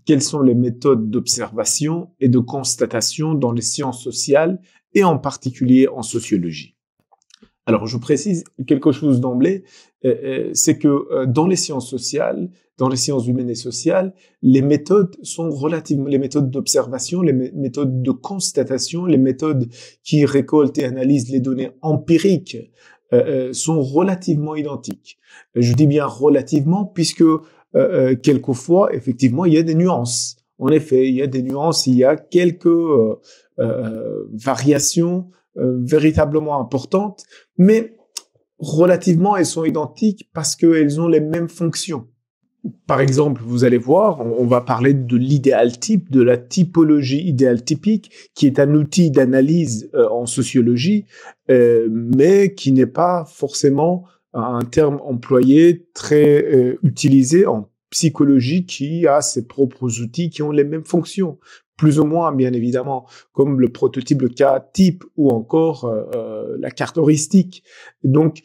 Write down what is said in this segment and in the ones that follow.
quelles sont les méthodes d'observation et de constatation dans les sciences sociales et en particulier en sociologie. Alors, je précise quelque chose d'emblée, c'est que dans les sciences sociales, dans les sciences humaines et sociales, les méthodes sont relativement, les méthodes d'observation, les méthodes de constatation, les méthodes qui récoltent et analysent les données empiriques sont relativement identiques. Je dis bien relativement puisque quelquefois, effectivement, il y a des nuances. En effet, il y a des nuances, il y a quelques variations véritablement importantes, mais relativement, elles sont identiques parce qu'elles ont les mêmes fonctions. Par exemple, vous allez voir, on va parler de l'idéal type, de la typologie idéale typique, qui est un outil d'analyse en sociologie, mais qui n'est pas forcément un terme employé très utilisé en psychologie, qui a ses propres outils qui ont les mêmes fonctions, plus ou moins, bien évidemment, comme le prototype, le cas type ou encore la carte heuristique. Donc,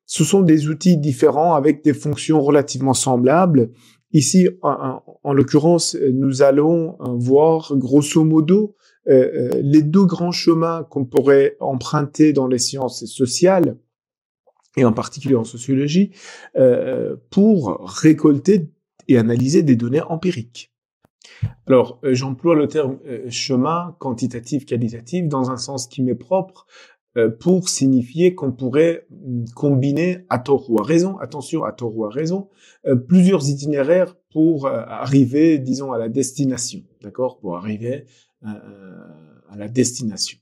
ce sont des outils différents avec des fonctions relativement semblables. Ici, en l'occurrence, nous allons voir grosso modo les deux grands chemins qu'on pourrait emprunter dans les sciences sociales, et en particulier en sociologie, pour récolter et analyser des données empiriques. Alors, j'emploie le terme chemin quantitatif, qualitatif dans un sens qui m'est propre, pour signifier qu'on pourrait combiner à tort ou à raison, attention, à tort ou à raison, plusieurs itinéraires pour arriver, disons, à la destination, d'accord, pour arriver à la destination.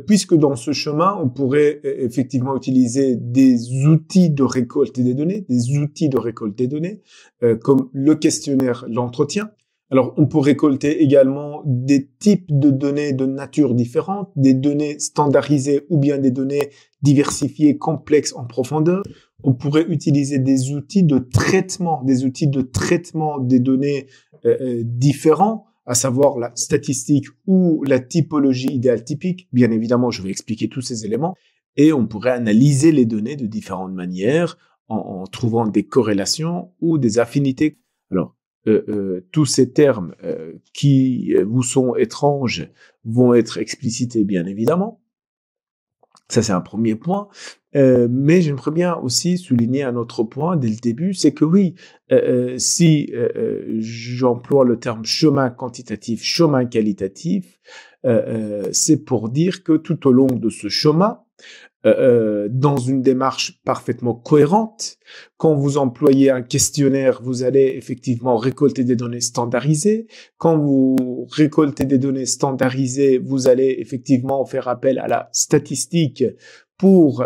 Puisque dans ce chemin, on pourrait effectivement utiliser des outils de récolte des données, comme le questionnaire, l'entretien. Alors, on peut récolter également des types de données de nature différente, des données standardisées ou bien des données diversifiées, complexes en profondeur. On pourrait utiliser des outils de traitement des données différents, à savoir la statistique ou la typologie idéale typique. Bien évidemment, je vais expliquer tous ces éléments. Et on pourrait analyser les données de différentes manières en trouvant des corrélations ou des affinités. Alors, tous ces termes qui vous sont étranges vont être explicités, bien évidemment. Ça, c'est un premier point. Mais j'aimerais bien aussi souligner un autre point dès le début, c'est que oui, si j'emploie le terme chemin quantitatif, chemin qualitatif, c'est pour dire que tout au long de ce chemin, dans une démarche parfaitement cohérente. Quand vous employez un questionnaire, vous allez effectivement récolter des données standardisées. Quand vous récoltez des données standardisées, vous allez effectivement faire appel à la statistique pour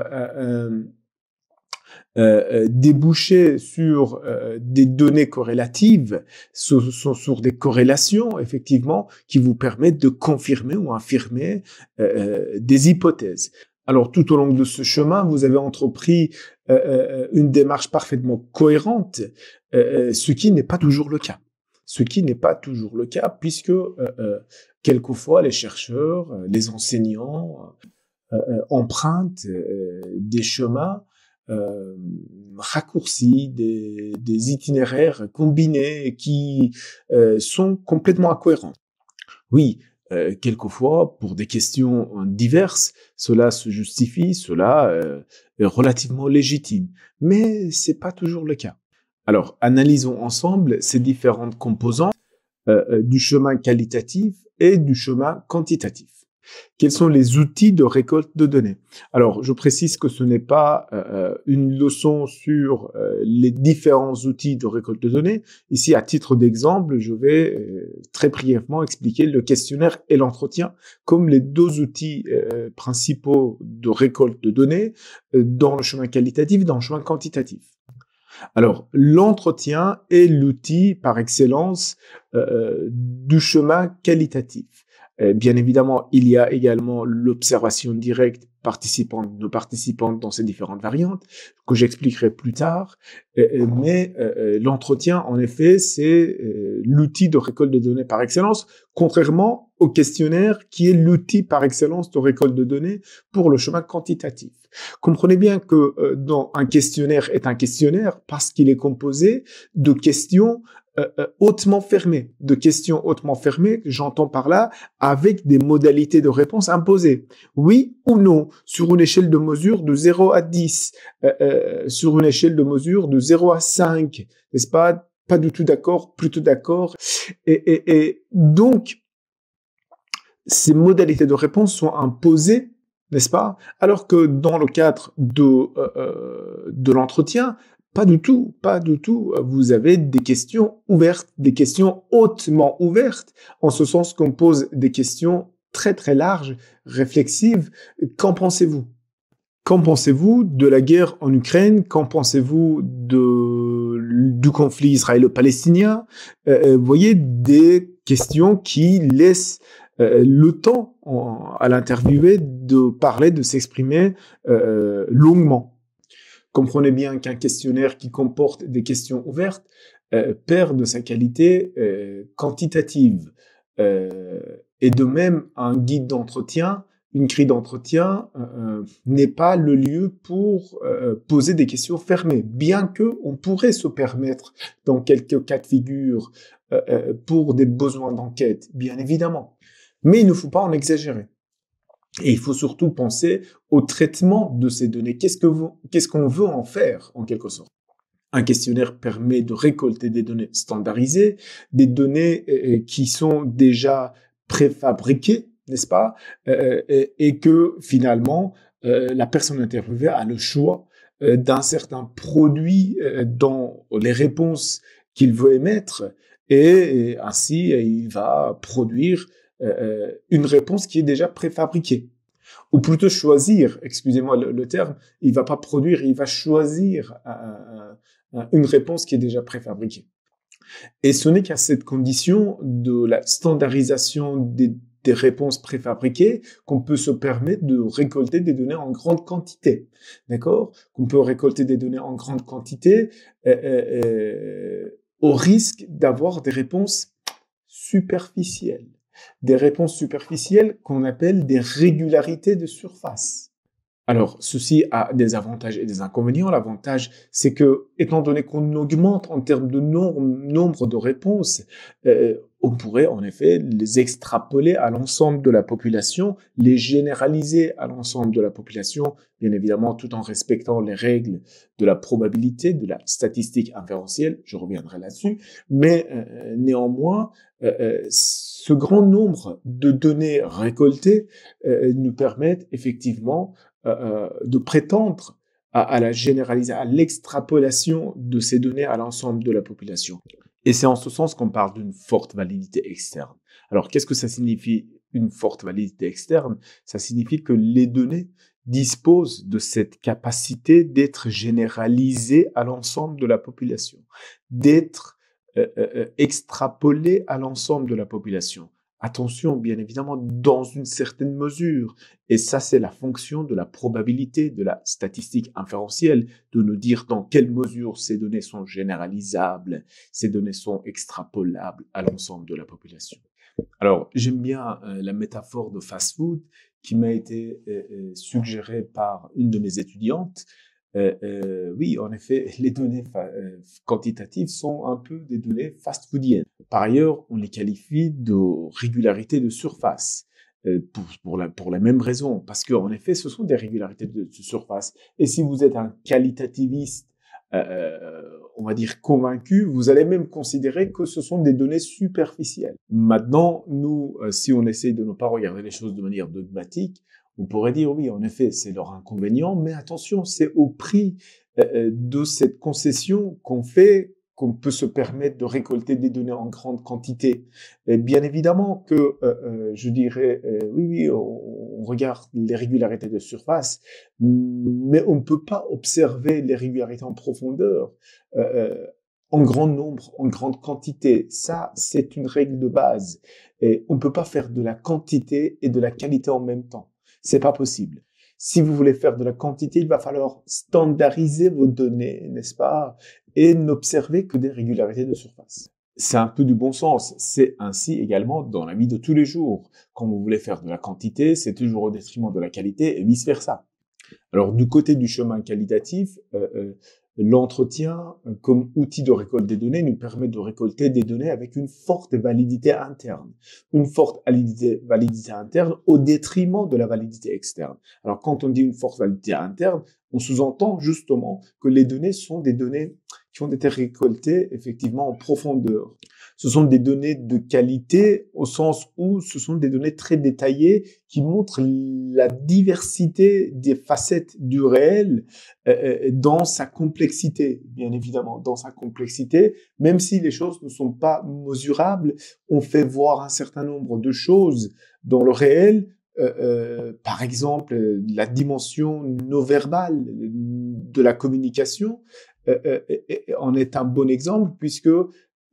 déboucher sur des données corrélatives, sur des corrélations, effectivement, qui vous permettent de confirmer ou infirmer des hypothèses. Alors, tout au long de ce chemin, vous avez entrepris une démarche parfaitement cohérente, ce qui n'est pas toujours le cas. Puisque quelquefois les chercheurs, les enseignants empruntent des chemins raccourcis, des itinéraires combinés qui sont complètement incohérents. Oui, quelquefois, pour des questions diverses, cela se justifie, cela est relativement légitime. Mais c'est pas toujours le cas. Alors, analysons ensemble ces différentes composantes du chemin qualitatif et du chemin quantitatif. Quels sont les outils de récolte de données? Alors, je précise que ce n'est pas une leçon sur les différents outils de récolte de données. Ici, à titre d'exemple, je vais très brièvement expliquer le questionnaire et l'entretien comme les deux outils principaux de récolte de données dans le chemin qualitatif et dans le chemin quantitatif. Alors, l'entretien est l'outil par excellence du chemin qualitatif. Bien évidemment, il y a également l'observation directe de participantes dans ces différentes variantes, que j'expliquerai plus tard. Mais l'entretien, en effet, c'est l'outil de récolte de données par excellence, contrairement au questionnaire qui est l'outil par excellence de récolte de données pour le chemin quantitatif. Comprenez bien que dans un questionnaire est un questionnaire parce qu'il est composé de questions hautement fermées, de questions hautement fermées, j'entends par là, avec des modalités de réponse imposées. Oui ou non, sur une échelle de mesure de 0 à 10, sur une échelle de mesure de 0 à 5, n'est-ce pas? Pas du tout d'accord, plutôt d'accord. Et donc, ces modalités de réponse sont imposées, n'est-ce pas? Alors que dans le cadre de l'entretien, pas du tout, pas du tout. Vous avez des questions ouvertes, des questions hautement ouvertes, en ce sens qu'on pose des questions très très larges, réflexives. Qu'en pensez-vous? Qu'en pensez-vous de la guerre en Ukraine? Qu'en pensez-vous du conflit israélo-palestinien? Vous voyez, des questions qui laissent le temps à l'interviewé de parler, de s'exprimer longuement. Comprenez bien qu'un questionnaire qui comporte des questions ouvertes perd de sa qualité quantitative. Et de même, un guide d'entretien, une grille d'entretien n'est pas le lieu pour poser des questions fermées, bien que on pourrait se permettre dans quelques cas de figure pour des besoins d'enquête, bien évidemment. Mais il ne faut pas en exagérer. Et il faut surtout penser au traitement de ces données. Qu'est-ce qu'on veut en faire, en quelque sorte? Un questionnaire permet de récolter des données standardisées, des données qui sont déjà préfabriquées, n'est-ce pas? Et que finalement, la personne interviewée a le choix d'un certain produit dans les réponses qu'il veut émettre, et ainsi il va produire une réponse qui est déjà préfabriquée. Ou plutôt choisir, excusez-moi le terme, il va pas produire, il va choisir une réponse qui est déjà préfabriquée. Et ce n'est qu'à cette condition de la standardisation des réponses préfabriquées qu'on peut se permettre de récolter des données en grande quantité, d'accord? Qu'on peut récolter des données en grande quantité au risque d'avoir des réponses superficielles. Des réponses superficielles qu'on appelle des régularités de surface. Alors, ceci a des avantages et des inconvénients. L'avantage, c'est que, étant donné qu'on augmente en termes de nombre de réponses, on pourrait en effet les extrapoler à l'ensemble de la population, les généraliser à l'ensemble de la population, bien évidemment tout en respectant les règles de la probabilité, de la statistique inférentielle, je reviendrai là-dessus, mais néanmoins, ce grand nombre de données récoltées nous permettent effectivement de prétendre à la généralisation, à l'extrapolation de ces données à l'ensemble de la population. Et c'est en ce sens qu'on parle d'une forte validité externe. Alors, qu'est-ce que ça signifie, une forte validité externe? Ça signifie que les données disposent de cette capacité d'être généralisées à l'ensemble de la population, d'être extrapolées à l'ensemble de la population. Attention, bien évidemment, dans une certaine mesure. Et ça, c'est la fonction de la probabilité, de la statistique inférentielle, de nous dire dans quelle mesure ces données sont généralisables, ces données sont extrapolables à l'ensemble de la population. Alors, j'aime bien la métaphore de fast-food qui m'a été suggérée par une de mes étudiantes. Oui, en effet, les données quantitatives sont un peu des données fast-foodiennes. Par ailleurs, on les qualifie de régularité de surface pour la même raison, parce qu'en effet, ce sont des régularités de surface. Et si vous êtes un qualitativiste, on va dire convaincu, vous allez même considérer que ce sont des données superficielles. Maintenant, nous, si on essaie de ne pas regarder les choses de manière dogmatique, on pourrait dire oui, en effet, c'est leur inconvénient, mais attention, c'est au prix de cette concession qu'on peut se permettre de récolter des données en grande quantité. Et bien évidemment que, je dirais, oui, on regarde les régularités de surface, mais on ne peut pas observer les régularités en profondeur. En grand nombre, en grande quantité. Ça, c'est une règle de base. Et on ne peut pas faire de la quantité et de la qualité en même temps. C'est pas possible. Si vous voulez faire de la quantité, il va falloir standardiser vos données, n'est-ce pas? Et n'observer que des régularités de surface. C'est un peu du bon sens. C'est ainsi également dans la vie de tous les jours. Quand vous voulez faire de la quantité, c'est toujours au détriment de la qualité et vice-versa. Alors, du côté du chemin qualitatif, L'entretien, comme outil de récolte des données, nous permet de récolter des données avec une forte validité interne. Une forte validité interne au détriment de la validité externe. Alors, quand on dit une forte validité interne, on sous-entend justement que les données sont des données qui ont été récoltées effectivement en profondeur. Ce sont des données de qualité au sens où ce sont des données très détaillées qui montrent la diversité des facettes du réel dans sa complexité, bien évidemment, dans sa complexité. Même si les choses ne sont pas mesurables, on fait voir un certain nombre de choses dans le réel. Par exemple, la dimension non verbale de la communication en est un bon exemple puisque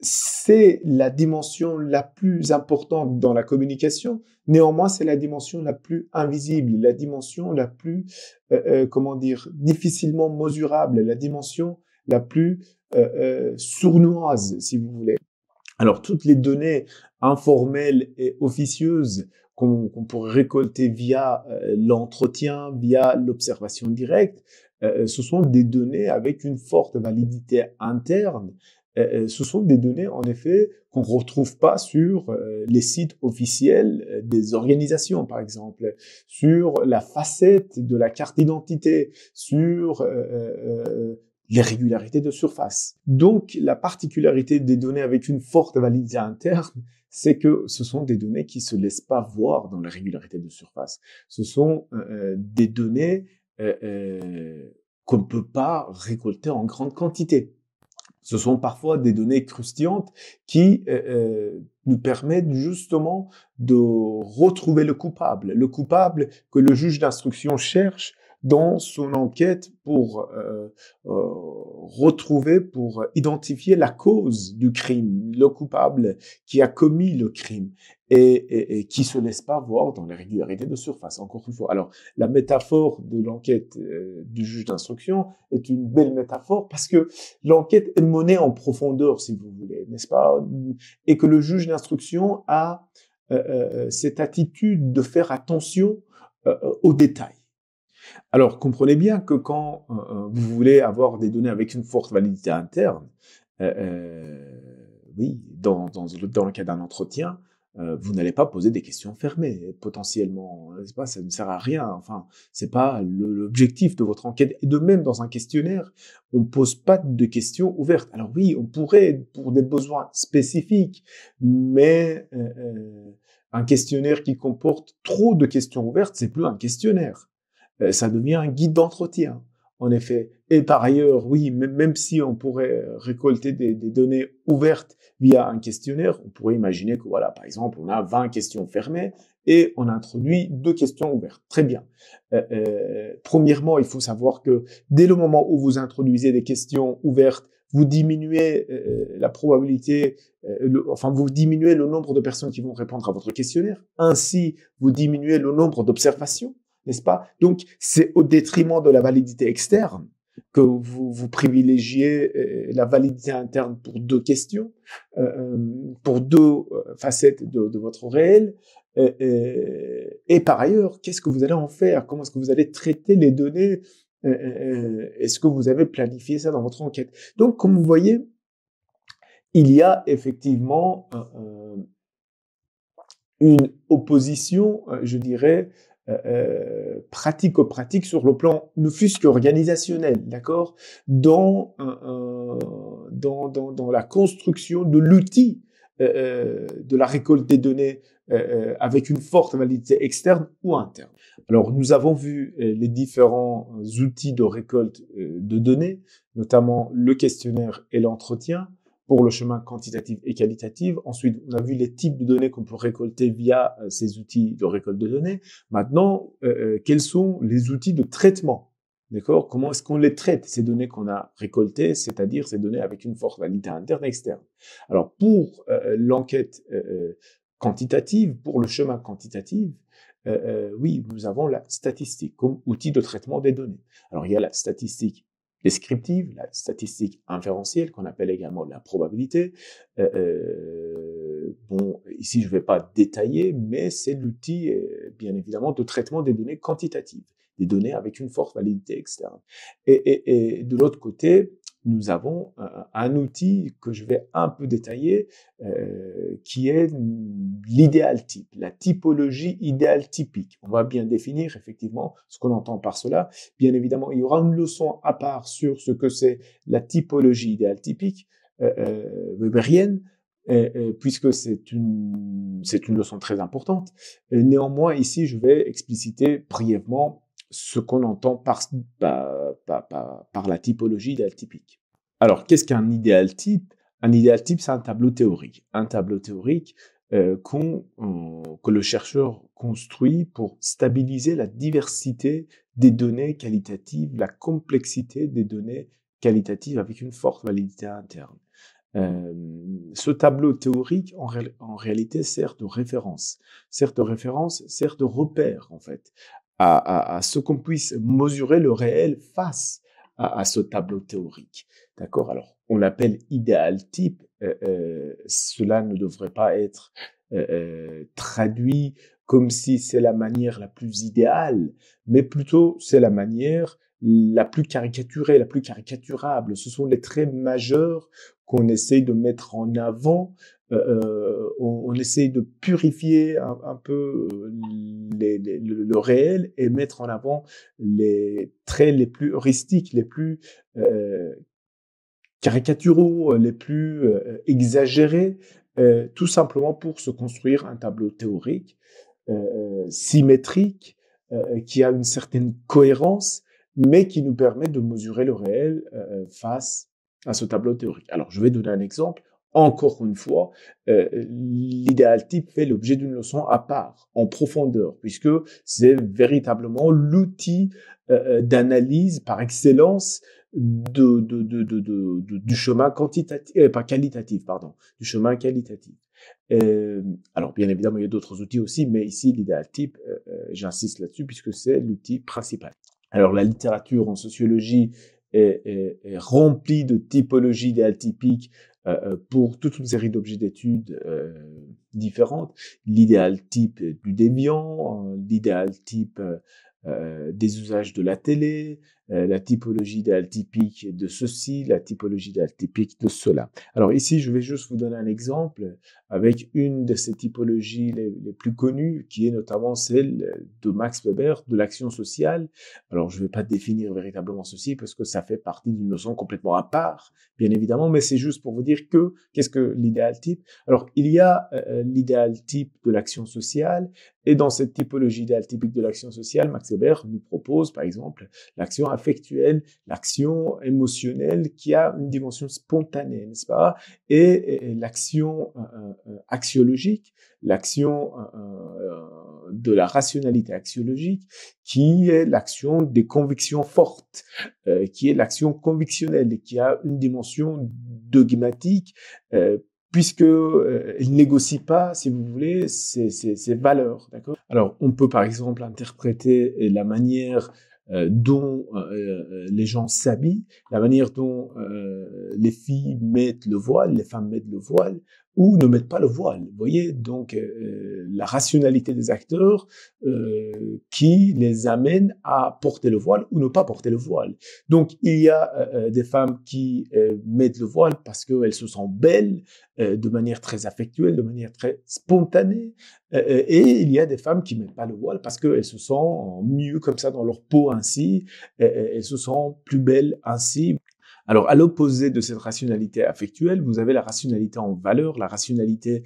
c'est la dimension la plus importante dans la communication. Néanmoins, c'est la dimension la plus invisible, la dimension la plus, comment dire, difficilement mesurable, la dimension la plus sournoise, si vous voulez. Alors, toutes les données informelles et officieuses qu'on pourrait récolter via l'entretien, via l'observation directe, ce sont des données avec une forte validité interne. Ce sont des données, en effet, qu'on ne retrouve pas sur les sites officiels des organisations, par exemple, sur la facette de la carte d'identité, sur les régularités de surface. Donc, la particularité des données avec une forte validité interne, c'est que ce sont des données qui se laissent pas voir dans les régularités de surface. Ce sont des données qu'on ne peut pas récolter en grande quantité. Ce sont parfois des données croustillantes qui nous permettent justement de retrouver le coupable que le juge d'instruction cherche dans son enquête pour retrouver, pour identifier la cause du crime, le coupable qui a commis le crime et qui se laisse pas voir dans les régularités de surface, encore une fois. Alors, la métaphore de l'enquête du juge d'instruction est une belle métaphore parce que l'enquête est menée en profondeur, si vous voulez, n'est-ce pas? Et que le juge d'instruction a cette attitude de faire attention aux détails. Alors, comprenez bien que quand vous voulez avoir des données avec une forte validité interne, oui, dans le cas d'un entretien, vous n'allez pas poser des questions fermées, potentiellement. C'est pas, ça ne sert à rien. Enfin, c'est pas l'objectif de votre enquête. Et de même, dans un questionnaire, on ne pose pas de questions ouvertes. Alors oui, on pourrait, pour des besoins spécifiques, mais un questionnaire qui comporte trop de questions ouvertes, c'est plus un questionnaire. Ça devient un guide d'entretien, en effet. Et par ailleurs, oui, même si on pourrait récolter des données ouvertes via un questionnaire, on pourrait imaginer que, voilà, par exemple, on a 20 questions fermées et on introduit 2 questions ouvertes. Très bien. Premièrement, il faut savoir que dès le moment où vous introduisez des questions ouvertes, vous diminuez la probabilité, vous diminuez le nombre de personnes qui vont répondre à votre questionnaire. Ainsi, vous diminuez le nombre d'observations, n'est-ce pas? Donc, c'est au détriment de la validité externe que vous privilégiez la validité interne pour 2 questions, pour 2 facettes de votre réel. Et par ailleurs, qu'est-ce que vous allez en faire? Comment est-ce que vous allez traiter les données? Est-ce que vous avez planifié ça dans votre enquête? Donc, comme vous voyez, il y a effectivement une opposition, je dirais, pratico-pratique sur le plan ne fût-ce qu'organisationnel, d'accord, dans la construction de l'outil de la récolte des données avec une forte validité externe ou interne. Alors, nous avons vu les différents outils de récolte de données, notamment le questionnaire et l'entretien, pour le chemin quantitatif et qualitatif. Ensuite, on a vu les types de données qu'on peut récolter via ces outils de récolte de données. Maintenant, quels sont les outils de traitement? D'accord? Comment est-ce qu'on les traite, ces données qu'on a récoltées, c'est-à-dire ces données avec une forte validité interne et externe? Alors, pour l'enquête quantitative, pour le chemin quantitatif, oui, nous avons la statistique comme outil de traitement des données. Alors, il y a la statistique descriptive, la statistique inférentielle, qu'on appelle également la probabilité. Bon, ici, je ne vais pas détailler, mais c'est l'outil, bien évidemment, de traitement des données quantitatives, des données avec une forte validité externe. Et de l'autre côté, nous avons un outil que je vais un peu détailler, qui est l'idéal type, la typologie idéale typique. On va bien définir effectivement ce qu'on entend par cela. Bien évidemment, il y aura une leçon à part sur ce que c'est la typologie idéale typique weberienne, puisque c'est une leçon très importante. Néanmoins, ici, je vais expliciter brièvement ce qu'on entend par la typologie idéal typique. Alors, qu'est-ce qu'un idéal type? Un idéal type, c'est un tableau théorique. Un tableau théorique que le chercheur construit pour stabiliser la diversité des données qualitatives, la complexité des données qualitatives avec une forte validité interne. Ce tableau théorique, en réalité, sert de référence. Sert de repère, en fait, à ce qu'on puisse mesurer le réel face à ce tableau théorique. D'accord? Alors, on l'appelle idéal type. Cela ne devrait pas être traduit comme si c'est la manière la plus idéale, mais plutôt c'est la manière la plus caricaturée, la plus caricaturable. Ce sont les traits majeurs qu'on essaye de mettre en avant. On essaye de purifier un peu le réel et mettre en avant les traits les plus heuristiques, les plus caricaturaux, les plus exagérés, tout simplement pour se construire un tableau théorique symétrique, qui a une certaine cohérence, mais qui nous permet de mesurer le réel face à ce tableau théorique. Alors, je vais donner un exemple. Encore une fois, l'idéal type fait l'objet d'une leçon à part, en profondeur, puisque c'est véritablement l'outil d'analyse par excellence du chemin quantitatif, pas qualitatif, pardon, du chemin qualitatif. Alors, bien évidemment, il y a d'autres outils aussi, mais ici, l'idéal type, j'insiste là-dessus puisque c'est l'outil principal. Alors, la littérature en sociologie est remplie de typologies idéales typiques pour toute une série d'objets d'études différentes. L'idéal type du déviant, l'idéal type des usages de la télé, la typologie idéale typique de ceci, la typologie idéale typique de cela. Alors ici, je vais juste vous donner un exemple avec une de ces typologies les plus connues, qui est notamment celle de Max Weber, de l'action sociale. Alors, je ne vais pas définir véritablement ceci, parce que ça fait partie d'une notion complètement à part, bien évidemment, mais c'est juste pour vous dire que, qu'est-ce que l'idéal type? Alors, il y a l'idéal type de l'action sociale, et dans cette typologie idéale typique de l'action sociale, Max Weber nous propose, par exemple, l'action affectuelle, l'action émotionnelle qui a une dimension spontanée, n'est-ce pas? Et l'action axiologique, l'action de la rationalité axiologique, qui est l'action des convictions fortes, qui est l'action convictionnelle, et qui a une dimension dogmatique, puisque il négocie pas, si vous voulez, ses valeurs, d'accord? Alors, on peut par exemple interpréter la manière dont les gens s'habillent, la manière dont les filles mettent le voile, les femmes mettent le voile, ou ne mettent pas le voile. Vous voyez, donc la rationalité des acteurs qui les amène à porter le voile ou ne pas porter le voile. Donc, il y a des femmes qui mettent le voile parce qu'elles se sentent belles, de manière très affectuelle, de manière très spontanée, et il y a des femmes qui mettent pas le voile parce qu'elles se sentent mieux comme ça dans leur peau ainsi, elles se sentent plus belles ainsi. Alors, à l'opposé de cette rationalité affectuelle, vous avez la rationalité en valeur, la rationalité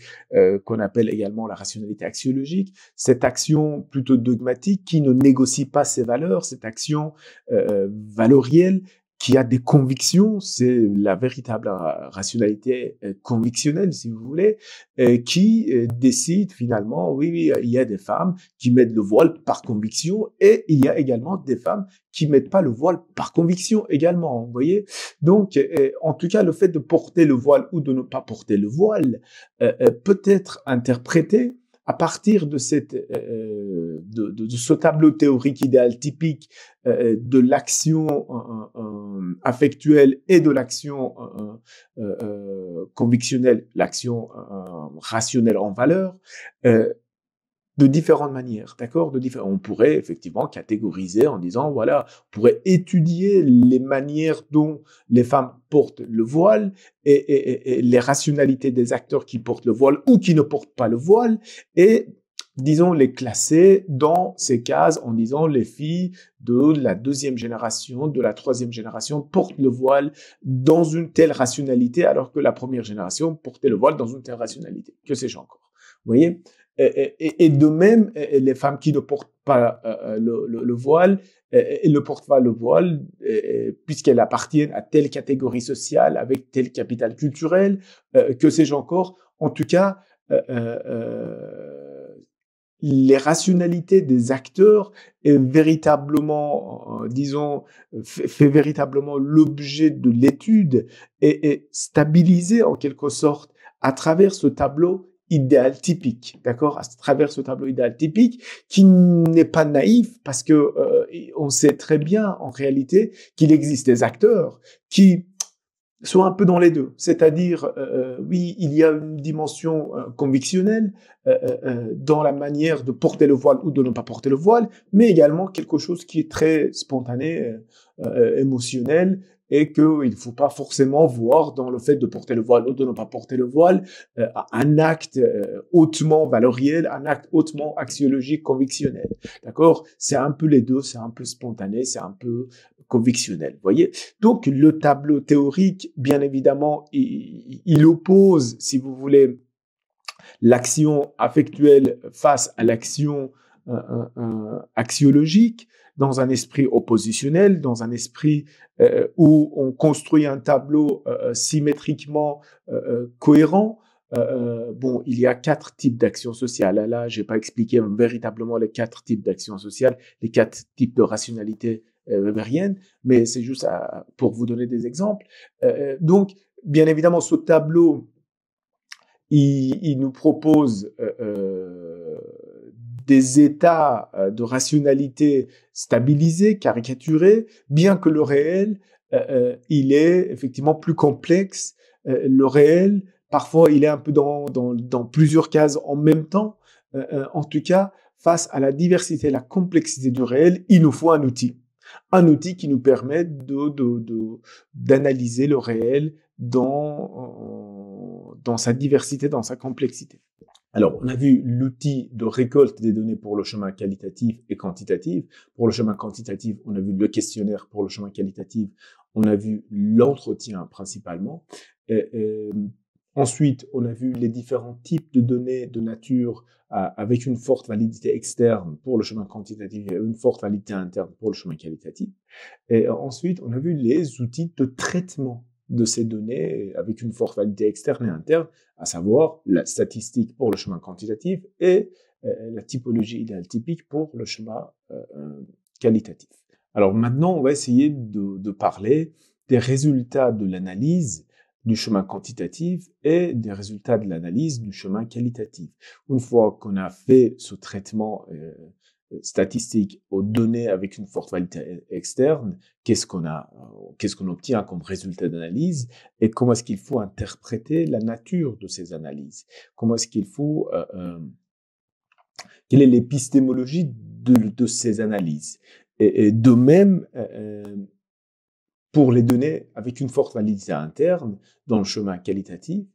qu'on appelle également la rationalité axiologique, cette action plutôt dogmatique qui ne négocie pas ses valeurs, cette action valorielle qui a des convictions, c'est la véritable rationalité convictionnelle, si vous voulez, qui décide finalement, oui, il y a des femmes qui mettent le voile par conviction, et il y a également des femmes qui mettent pas le voile par conviction également, vous voyez. Donc, en tout cas, le fait de porter le voile ou de ne pas porter le voile peut être interprété à partir de ce tableau théorique idéal typique de l'action affectuelle et de l'action convictionnelle, l'action rationnelle en valeur, de différentes manières, d'accord? On pourrait effectivement catégoriser en disant, voilà, on pourrait étudier les manières dont les femmes portent le voile et les rationalités des acteurs qui portent le voile ou qui ne portent pas le voile et disons, les classer dans ces cases en disant les filles de la deuxième génération, de la troisième génération portent le voile dans une telle rationalité alors que la première génération portait le voile dans une telle rationalité. Que sais-je encore? Vous voyez? Et de même, les femmes qui ne portent pas le voile, elles ne portent pas le voile puisqu'elles appartiennent à telle catégorie sociale avec tel capital culturel, que sais-je encore. En tout cas, les rationalités des acteurs est véritablement, disons, fait véritablement l'objet de l'étude et stabilisé en quelque sorte à travers ce tableau idéal typique, d'accord? À travers ce tableau idéal typique qui n'est pas naïf parce que on sait très bien en réalité qu'il existe des acteurs qui sont un peu dans les deux. C'est-à-dire, oui, il y a une dimension convictionnelle dans la manière de porter le voile ou de ne pas porter le voile, mais également quelque chose qui est très spontané, émotionnel, et qu'il ne faut pas forcément voir dans le fait de porter le voile ou de ne pas porter le voile un acte hautement valoriel, un acte hautement axiologique, convictionnel. D'accord? C'est un peu les deux, c'est un peu spontané, c'est un peu convictionnel. Vous voyez? Donc, le tableau théorique, bien évidemment, il oppose, si vous voulez, l'action affectuelle face à l'action axiologique, dans un esprit oppositionnel, dans un esprit où on construit un tableau symétriquement cohérent. Bon, il y a 4 types d'actions sociales. Là, j'ai pas expliqué véritablement les 4 types d'actions sociales, les 4 types de rationalité weberienne, mais c'est juste pour vous donner des exemples. Donc, bien évidemment, ce tableau, il nous propose des états de rationalité stabilisés, caricaturés, bien que le réel, il est effectivement plus complexe. Le réel, parfois, il est un peu dans plusieurs cases en même temps. En tout cas, face à la diversité et la complexité du réel, il nous faut un outil. Un outil qui nous permet d'analyser le réel dans sa diversité, dans sa complexité. Alors, on a vu l'outil de récolte des données pour le chemin qualitatif et quantitatif. Pour le chemin quantitatif, on a vu le questionnaire. Pour le chemin qualitatif, on a vu l'entretien principalement. Ensuite, on a vu les différents types de données de nature avec une forte validité externe pour le chemin quantitatif et une forte validité interne pour le chemin qualitatif. Et ensuite, on a vu les outils de traitement de ces données avec une forte validité externe et interne, à savoir la statistique pour le chemin quantitatif et la typologie idéale typique pour le chemin qualitatif. Alors maintenant, on va essayer de parler des résultats de l'analyse du chemin quantitatif et des résultats de l'analyse du chemin qualitatif. Une fois qu'on a fait ce traitement statistique aux données avec une forte validité externe, qu'est-ce qu'on obtient comme résultat d'analyse et comment est-ce qu'il faut interpréter la nature de ces analyses? Comment est-ce qu'il faut, quelle est l'épistémologie de ces analyses? Et de même, pour les données avec une forte validité interne dans le chemin qualitatif,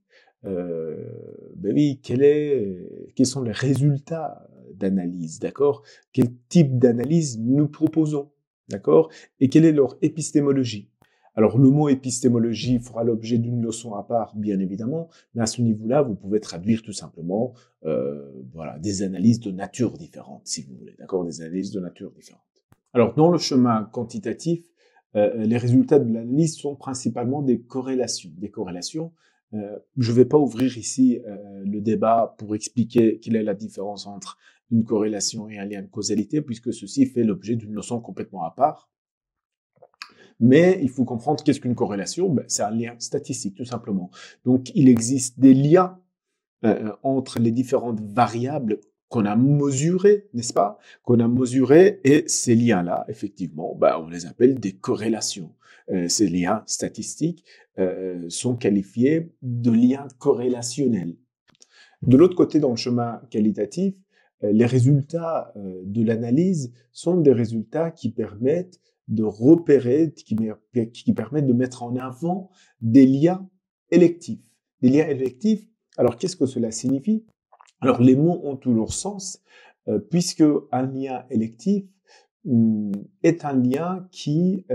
ben oui, quels sont les résultats d'analyse, d'accord? Quel type d'analyse nous proposons, d'accord? Et quelle est leur épistémologie? Alors, le mot épistémologie fera l'objet d'une leçon à part, bien évidemment, mais à ce niveau-là, vous pouvez traduire tout simplement, voilà, des analyses de nature différente, si vous voulez, d'accord? Des analyses de nature différente. Alors, dans le chemin quantitatif, les résultats de l'analyse sont principalement des corrélations. Je ne vais pas ouvrir ici le débat pour expliquer quelle est la différence entre une corrélation et un lien de causalité, puisque ceci fait l'objet d'une leçon complètement à part. Mais il faut comprendre qu'est-ce qu'une corrélation. Ben, c'est un lien statistique, tout simplement. Donc, il existe des liens entre les différentes variables qu'on a mesurées, n'est-ce pas? Qu'on a mesurées, et ces liens-là, effectivement, ben, on les appelle des corrélations. Ces liens statistiques sont qualifiés de liens corrélationnels. De l'autre côté, dans le chemin qualitatif, les résultats de l'analyse sont des résultats qui permettent de repérer, qui permettent de mettre en avant des liens électifs. Des liens électifs, alors qu'est-ce que cela signifie? Alors les mots ont tout leur sens, puisque un lien électif est un lien qui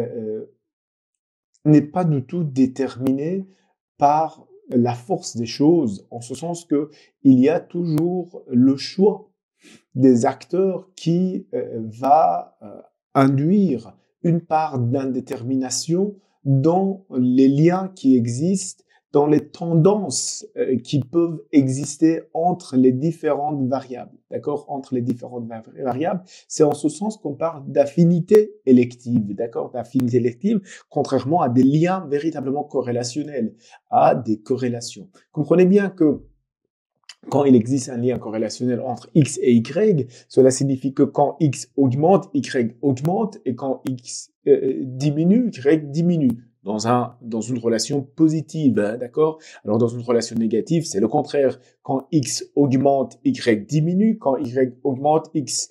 n'est pas du tout déterminé par la force des choses, en ce sens que il y a toujours le choix des acteurs qui va induire une part d'indétermination dans les liens qui existent, dans les tendances qui peuvent exister entre les différentes variables. D'accord? Entre les différentes variables, c'est en ce sens qu'on parle d'affinité élective. D'accord? D'affinité élective, contrairement à des liens véritablement corrélationnels, à des corrélations. Comprenez bien que quand il existe un lien corrélationnel entre X et Y, cela signifie que quand X augmente, Y augmente, et quand X diminue, Y diminue. Dans une relation positive, hein, d'accord? Alors, dans une relation négative, c'est le contraire. Quand X augmente, Y diminue. Quand Y augmente, X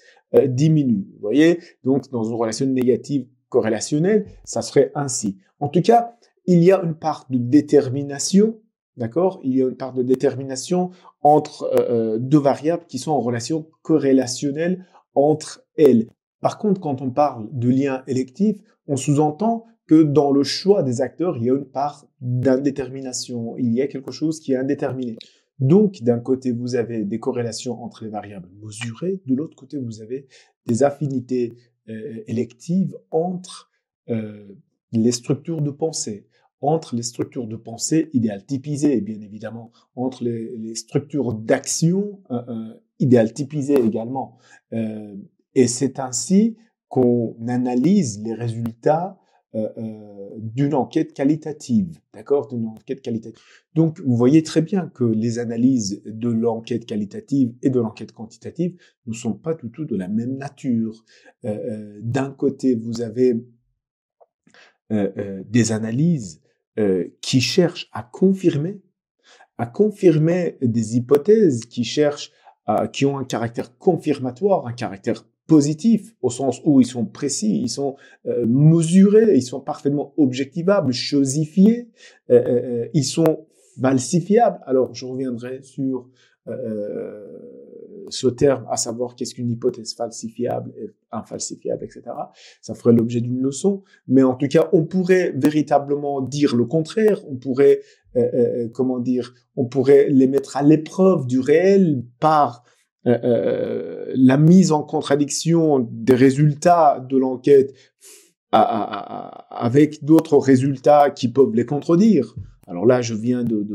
diminue. Vous voyez? Donc, dans une relation négative corrélationnelle, ça serait ainsi. En tout cas, il y a une part de détermination. D'accord? Il y a une part de détermination entre deux variables qui sont en relation corrélationnelle entre elles. Par contre, quand on parle de lien électif, on sous-entend que dans le choix des acteurs, il y a une part d'indétermination. Il y a quelque chose qui est indéterminé. Donc, d'un côté, vous avez des corrélations entre les variables mesurées. De l'autre côté, vous avez des affinités électives entre les structures de pensée. Entre les structures de pensée idéales typisées, bien évidemment, entre les structures d'action idéales typisées également. Et c'est ainsi qu'on analyse les résultats d'une enquête qualitative, d'accord, d'une enquête qualitative. Donc, vous voyez très bien que les analyses de l'enquête qualitative et de l'enquête quantitative ne sont pas du tout de la même nature. D'un côté, vous avez des analyses qui cherchent à confirmer des hypothèses, qui ont un caractère confirmatoire, un caractère positif, au sens où ils sont précis, ils sont mesurés, ils sont parfaitement objectivables, chosifiés, ils sont falsifiables. Alors, je reviendrai sur ce terme, à savoir qu'est-ce qu'une hypothèse falsifiable et infalsifiable, etc. Ça ferait l'objet d'une leçon. Mais en tout cas, on pourrait véritablement dire le contraire. On pourrait, on pourrait les mettre à l'épreuve du réel par la mise en contradiction des résultats de l'enquête avec d'autres résultats qui peuvent les contredire. Alors là, je viens de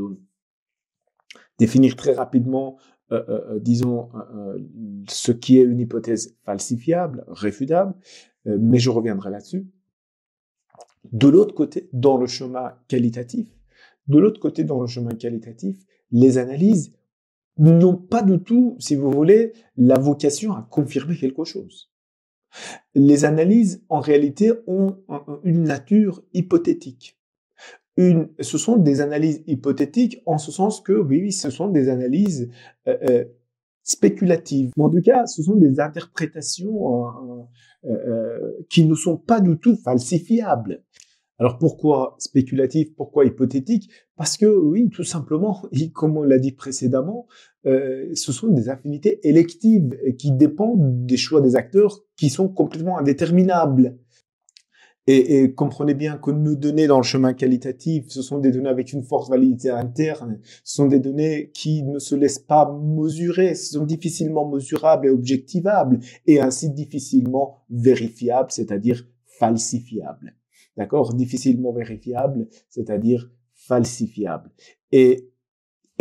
définir très rapidement, disons, ce qui est une hypothèse falsifiable, réfutable, mais je reviendrai là-dessus. De l'autre côté, dans le chemin qualitatif, les analyses n'ont pas du tout, si vous voulez, la vocation à confirmer quelque chose. Les analyses, en réalité, ont une nature hypothétique. Ce sont des analyses hypothétiques en ce sens que, oui, ce sont des analyses spéculatives. Mais en tout cas, ce sont des interprétations qui ne sont pas du tout falsifiables. Alors pourquoi spéculatif, pourquoi hypothétique? Parce que oui, tout simplement, comme on l'a dit précédemment, ce sont des affinités électives qui dépendent des choix des acteurs qui sont complètement indéterminables. Et comprenez bien que nos données dans le chemin qualitatif, ce sont des données avec une forte validité interne, ce sont des données qui ne se laissent pas mesurer, ce sont difficilement mesurables et objectivables, et ainsi difficilement vérifiables, c'est-à-dire falsifiables. D'accord? Difficilement vérifiables, c'est-à-dire falsifiables. Et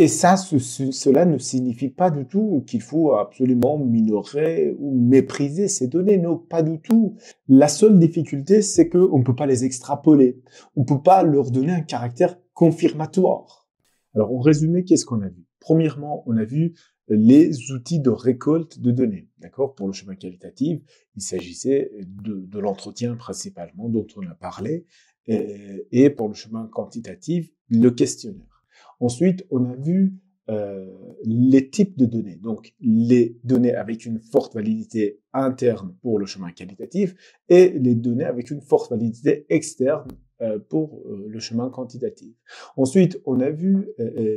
ça, cela ne signifie pas du tout qu'il faut absolument minorer ou mépriser ces données. Non, pas du tout. La seule difficulté, c'est qu'on ne peut pas les extrapoler. On ne peut pas leur donner un caractère confirmatoire. Alors, en résumé, qu'est-ce qu'on a vu? Premièrement, on a vu les outils de récolte de données. D'accord? Pour le chemin qualitatif, il s'agissait de l'entretien principalement dont on a parlé. Et pour le chemin quantitatif, le questionnaire. Ensuite, on a vu les types de données. Donc, les données avec une forte validité interne pour le chemin qualitatif et les données avec une forte validité externe pour le chemin quantitatif. Ensuite, on a vu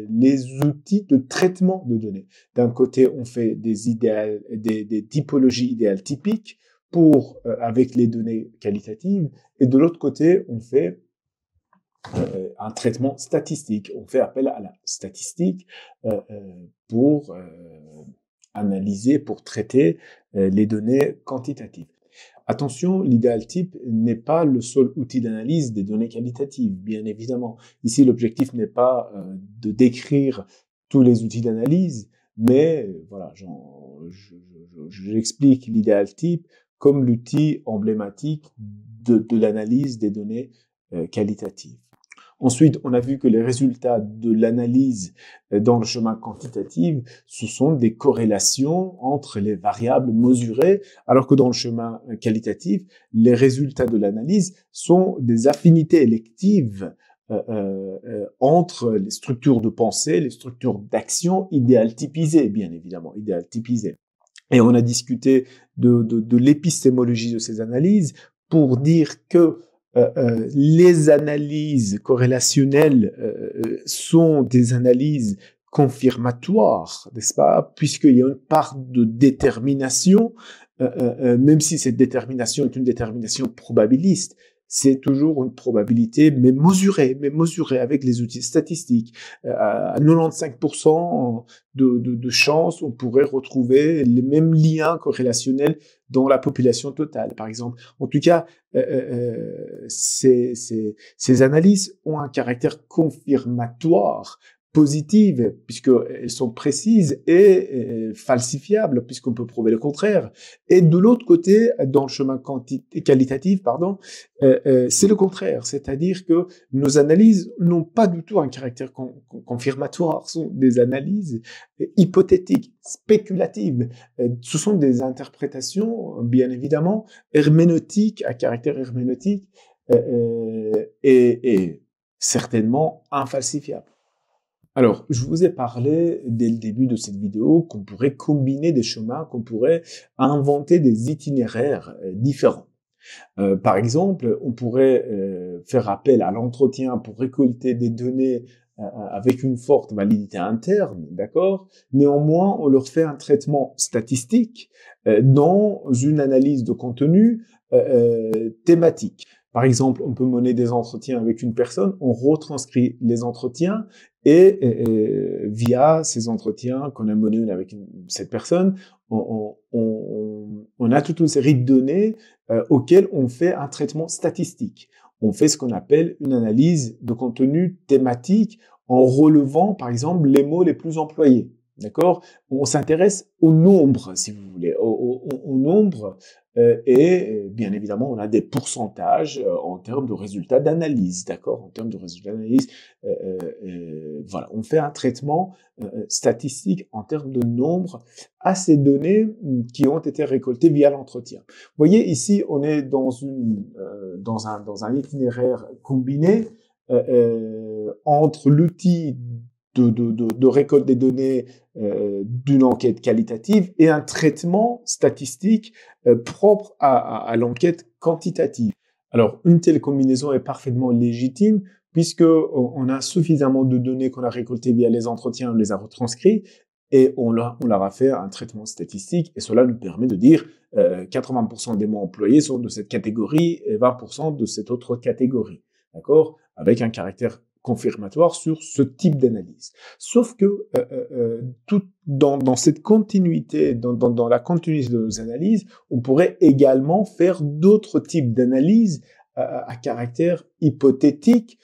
les outils de traitement de données. D'un côté, on fait des typologies idéales typiques pour avec les données qualitatives, et de l'autre côté, on fait un traitement statistique. On fait appel à la statistique pour analyser, pour traiter les données quantitatives. Attention, l'idéal type n'est pas le seul outil d'analyse des données qualitatives, bien évidemment. Ici, l'objectif n'est pas de décrire tous les outils d'analyse, mais voilà, j'explique l'idéal type comme l'outil emblématique de l'analyse des données qualitatives. Ensuite, on a vu que les résultats de l'analyse dans le chemin quantitatif, ce sont des corrélations entre les variables mesurées, alors que dans le chemin qualitatif, les résultats de l'analyse sont des affinités électives entre les structures de pensée, les structures d'action idéales typisées, bien évidemment, idéales typisées. Et on a discuté de l'épistémologie de ces analyses pour dire que les analyses corrélationnelles sont des analyses confirmatoires, n'est-ce pas? Puisqu'il y a une part de détermination, même si cette détermination est une détermination probabiliste, c'est toujours une probabilité, mais mesurée avec les outils statistiques. À 95% de chances, on pourrait retrouver les mêmes liens corrélationnels dans la population totale, par exemple. En tout cas, ces analyses ont un caractère confirmatoire, positives, puisqu'elles sont précises, et falsifiables, puisqu'on peut prouver le contraire. Et de l'autre côté, dans le chemin qualitatif, c'est le contraire. C'est-à-dire que nos analyses n'ont pas du tout un caractère confirmatoire. Ce sont des analyses hypothétiques, spéculatives. Ce sont des interprétations, bien évidemment, herméneutiques, à caractère herméneutique, et certainement infalsifiables. Alors, je vous ai parlé dès le début de cette vidéo qu'on pourrait combiner des chemins, qu'on pourrait inventer des itinéraires différents. Par exemple, on pourrait faire appel à l'entretien pour récolter des données avec une forte validité interne, d'accord? Néanmoins, on leur fait un traitement statistique dans une analyse de contenu thématique. Par exemple, on peut mener des entretiens avec une personne, on retranscrit les entretiens et via ces entretiens qu'on a menés avec cette personne, on a toute une série de données auxquelles on fait un traitement statistique. On fait ce qu'on appelle une analyse de contenu thématique en relevant, par exemple, les mots les plus employés. D'accord? On s'intéresse au nombre, si vous voulez, au nombre, et bien évidemment, on a des pourcentages en termes de résultats d'analyse, d'accord? En termes de résultats d'analyse, voilà, on fait un traitement statistique en termes de nombre à ces données qui ont été récoltées via l'entretien. Vous voyez, ici, on est dans un itinéraire combiné entre l'outil de récolte des données d'une enquête qualitative et un traitement statistique propre à l'enquête quantitative. Alors, une telle combinaison est parfaitement légitime puisque on a suffisamment de données qu'on a récoltées via les entretiens, on les a retranscrits et on leur a fait un traitement statistique et cela nous permet de dire 80% des mots employés sont de cette catégorie et 20% de cette autre catégorie. D'accord? Avec un caractère confirmatoire sur ce type d'analyse. Sauf que tout dans cette continuité, dans la continuité de nos analyses, on pourrait également faire d'autres types d'analyses à caractère hypothétique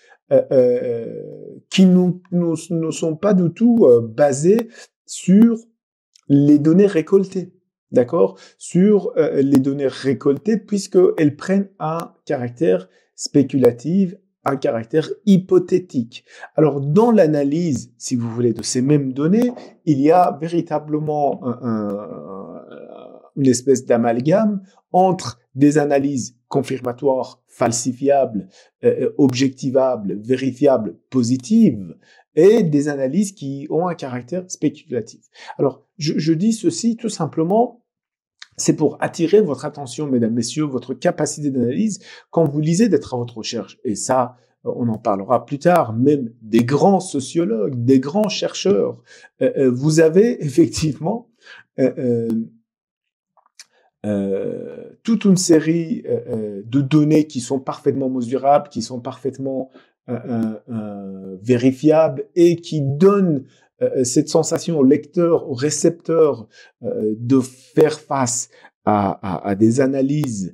qui ne sont pas du tout basées sur les données récoltées. D'accord? Sur les données récoltées, puisqu'elles prennent un caractère spéculatif, un caractère hypothétique. Alors, dans l'analyse, si vous voulez, de ces mêmes données, il y a véritablement une espèce d'amalgame entre des analyses confirmatoires, falsifiables, objectivables, vérifiables, positives, et des analyses qui ont un caractère spéculatif. Alors, je dis ceci tout simplement, c'est pour attirer votre attention, mesdames, messieurs, votre capacité d'analyse quand vous lisez des travaux de recherche. Et ça, on en parlera plus tard, même des grands sociologues, des grands chercheurs. Vous avez effectivement toute une série de données qui sont parfaitement mesurables, qui sont parfaitement vérifiables et qui donnent cette sensation au lecteur, au récepteur de faire face à des analyses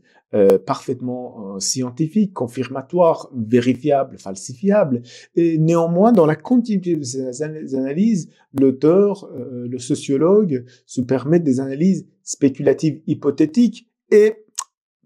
parfaitement scientifiques, confirmatoires, vérifiables, falsifiables. Et néanmoins, dans la continuité de ces analyses, l'auteur, le sociologue, se permet des analyses spéculatives hypothétiques et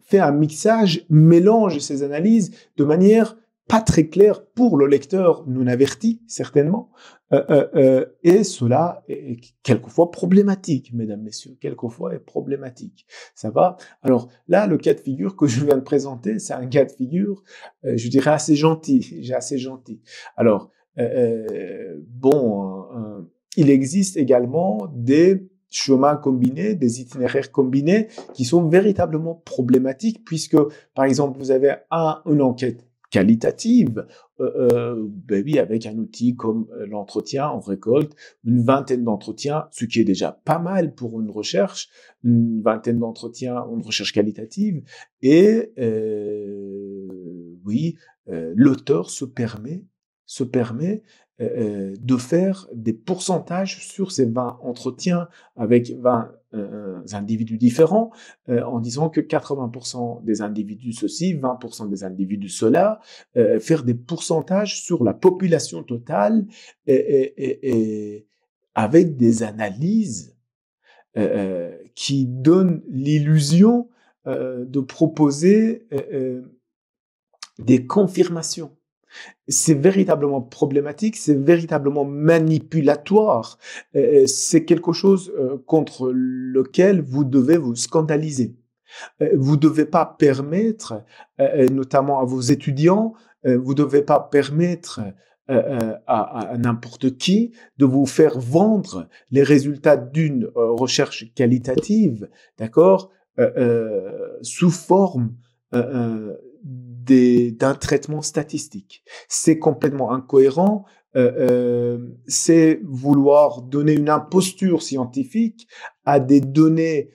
fait un mixage, mélange ces analyses de manière pas très claire pour le lecteur non averti, certainement, et cela est quelquefois problématique, mesdames, messieurs, quelquefois est problématique. Ça va? Alors là, le cas de figure que je viens de présenter, c'est un cas de figure, je dirais assez gentil, Alors, il existe également des chemins combinés, des itinéraires combinés qui sont véritablement problématiques puisque, par exemple, vous avez une enquête qualitative, avec un outil comme l'entretien, on récolte une vingtaine d'entretiens, ce qui est déjà pas mal pour une recherche, une vingtaine d'entretiens, une recherche qualitative, et l'auteur se permet de faire des pourcentages sur ces 20 entretiens avec 20 individus différents, en disant que 80% des individus ceci, 20% des individus cela, faire des pourcentages sur la population totale et avec des analyses qui donnent l'illusion de proposer des confirmations. C'est véritablement problématique, c'est véritablement manipulatoire, c'est quelque chose contre lequel vous devez vous scandaliser. Vous ne devez pas permettre, notamment à vos étudiants, vous ne devez pas permettre à n'importe qui de vous faire vendre les résultats d'une recherche qualitative, d'accord, sous forme d'un traitement statistique. C'est complètement incohérent, c'est vouloir donner une imposture scientifique à des données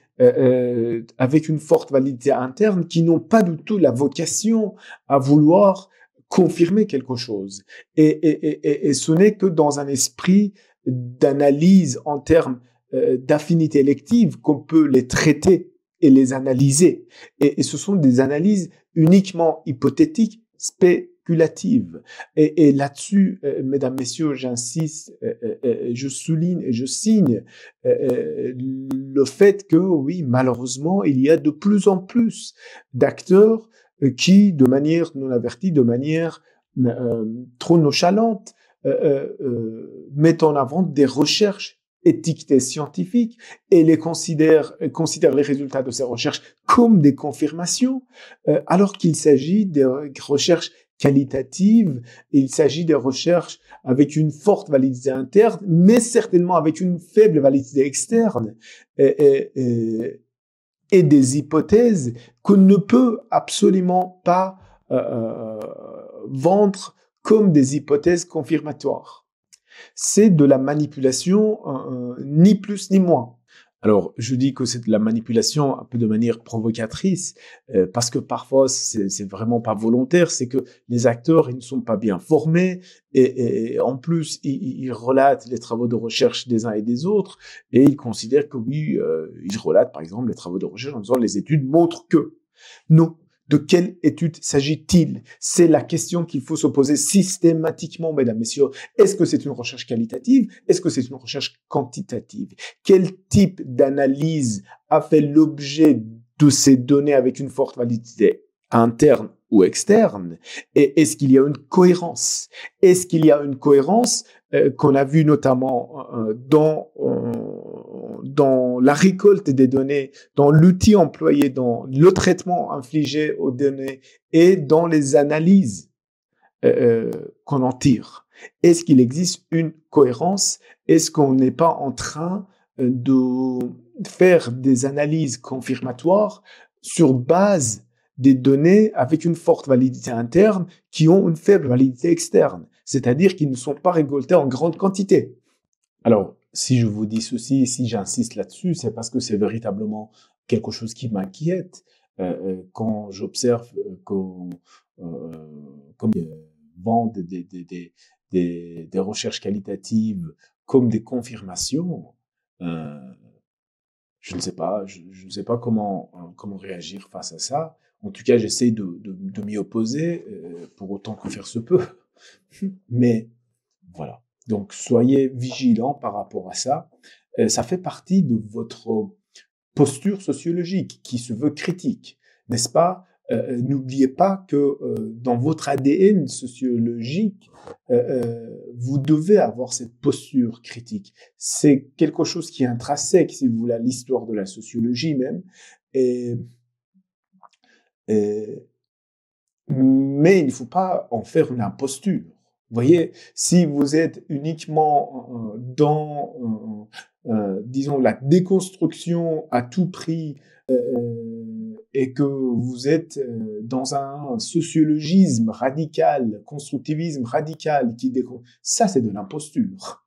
avec une forte validité interne qui n'ont pas du tout la vocation à vouloir confirmer quelque chose. Et ce n'est que dans un esprit d'analyse en termes d'affinité élective qu'on peut les traiter et les analyser. Et ce sont des analyses uniquement hypothétiques, spéculatives. Et là-dessus, mesdames, messieurs, j'insiste, je souligne et je signe le fait que, oui, malheureusement, il y a de plus en plus d'acteurs qui, de manière non avertie, de manière trop nonchalante, mettent en avant des recherches étiquetées scientifiques et considèrent les résultats de ces recherches comme des confirmations, alors qu'il s'agit de recherches qualitatives, il s'agit de recherches avec une forte validité interne, mais certainement avec une faible validité externe, et des hypothèses qu'on ne peut absolument pas vendre comme des hypothèses confirmatoires. C'est de la manipulation, ni plus ni moins. Alors, je dis que c'est de la manipulation un peu de manière provocatrice, parce que parfois, c'est vraiment pas volontaire, c'est que les acteurs, ils ne sont pas bien formés, et en plus, ils relatent les travaux de recherche des uns et des autres, et ils considèrent que oui, ils relatent par exemple les travaux de recherche en disant les études montrent que. Non. De quelle étude s'agit-il? C'est la question qu'il faut se poser systématiquement, mesdames, messieurs. Est-ce que c'est une recherche qualitative? Est-ce que c'est une recherche quantitative? Quel type d'analyse a fait l'objet de ces données avec une forte validité interne ou externe? Et est-ce qu'il y a une cohérence? Est-ce qu'il y a une cohérence qu'on a vu notamment dans la récolte des données, dans l'outil employé, dans le traitement infligé aux données et dans les analyses qu'on en tire. Est-ce qu'il existe une cohérence? Est-ce qu'on n'est pas en train de faire des analyses confirmatoires sur base des données avec une forte validité interne qui ont une faible validité externe, c'est-à-dire qu'ils ne sont pas récoltés en grande quantité? Alors, si je vous dis ceci, si j'insiste là-dessus, c'est parce que c'est véritablement quelque chose qui m'inquiète quand j'observe qu'on comme vendent des recherches qualitatives comme des confirmations. Euh, je ne sais pas, je ne sais pas comment réagir face à ça. En tout cas, j'essaie de m'y opposer, pour autant que faire se peut. Mais voilà. Donc, soyez vigilants par rapport à ça. Ça fait partie de votre posture sociologique qui se veut critique, n'est-ce pas? N'oubliez pas que dans votre ADN sociologique, vous devez avoir cette posture critique. C'est quelque chose qui est intrinsèque, si vous voulez, à l'histoire de la sociologie même. Et, et, mais il ne faut pas en faire une imposture. Vous voyez, si vous êtes uniquement dans, disons, la déconstruction à tout prix, et que vous êtes dans un sociologisme radical, constructivisme radical, ça c'est de l'imposture.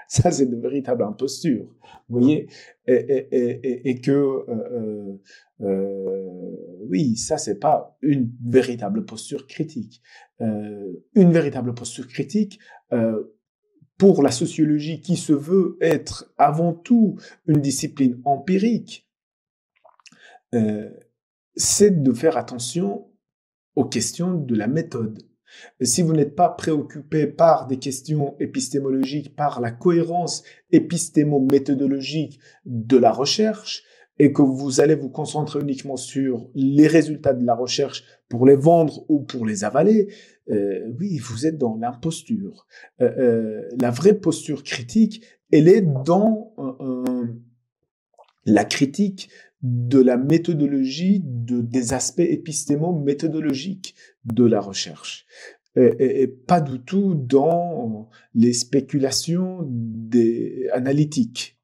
Ça c'est de véritable imposture. Vous voyez, et que oui, ça c'est pas une véritable posture critique. Une véritable posture critique pour la sociologie qui se veut être avant tout une discipline empirique, c'est de faire attention aux questions de la méthode. Si vous n'êtes pas préoccupé par des questions épistémologiques, par la cohérence épistémo-méthodologique de la recherche, et que vous allez vous concentrer uniquement sur les résultats de la recherche pour les vendre ou pour les avaler, oui, vous êtes dans l'imposture. La vraie posture critique, elle est dans la critique de la méthodologie, des aspects épistémo-méthodologiques de la recherche. Et pas du tout dans les spéculations analytiques.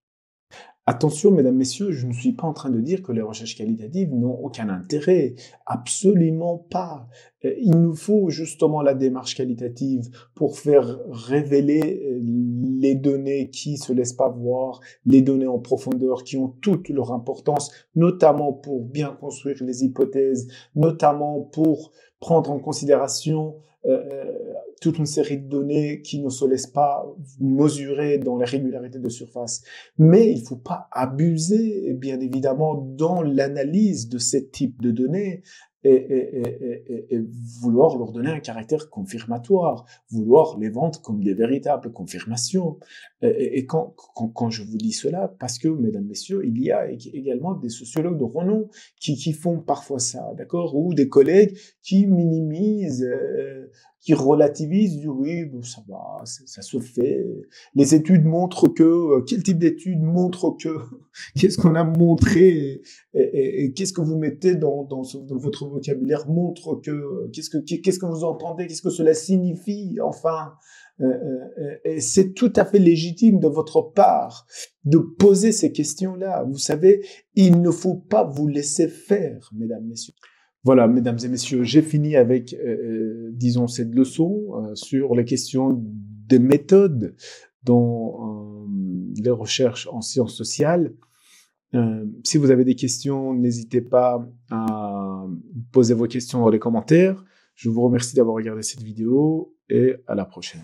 Attention, mesdames, messieurs, je ne suis pas en train de dire que les recherches qualitatives n'ont aucun intérêt. Absolument pas. Il nous faut justement la démarche qualitative pour faire révéler les données qui se laissent pas voir, les données en profondeur qui ont toute leur importance, notamment pour bien construire les hypothèses, notamment pour prendre en considération toute une série de données qui ne se laissent pas mesurer dans les régularités de surface. Mais il ne faut pas abuser, bien évidemment, dans l'analyse de ce type de données et vouloir leur donner un caractère confirmatoire, vouloir les vendre comme des véritables confirmations. Et quand je vous dis cela, parce que, mesdames, messieurs, il y a également des sociologues de renom qui font parfois ça, d'accord? Ou des collègues qui minimisent, qui relativisent, oui, bon, ça va, ça se fait. Les études montrent que, quel type d'études montrent que, qu'est-ce qu'on a montré et qu'est-ce que vous mettez dans votre vocabulaire montre que, qu'est-ce que vous entendez, qu'est-ce que cela signifie, enfin. Et c'est tout à fait légitime de votre part de poser ces questions-là. Vous savez, il ne faut pas vous laisser faire, mesdames, messieurs. Voilà, mesdames et messieurs, j'ai fini avec, disons, cette leçon sur les questions des méthodes dans les recherches en sciences sociales. Si vous avez des questions, n'hésitez pas à poser vos questions dans les commentaires. Je vous remercie d'avoir regardé cette vidéo et à la prochaine.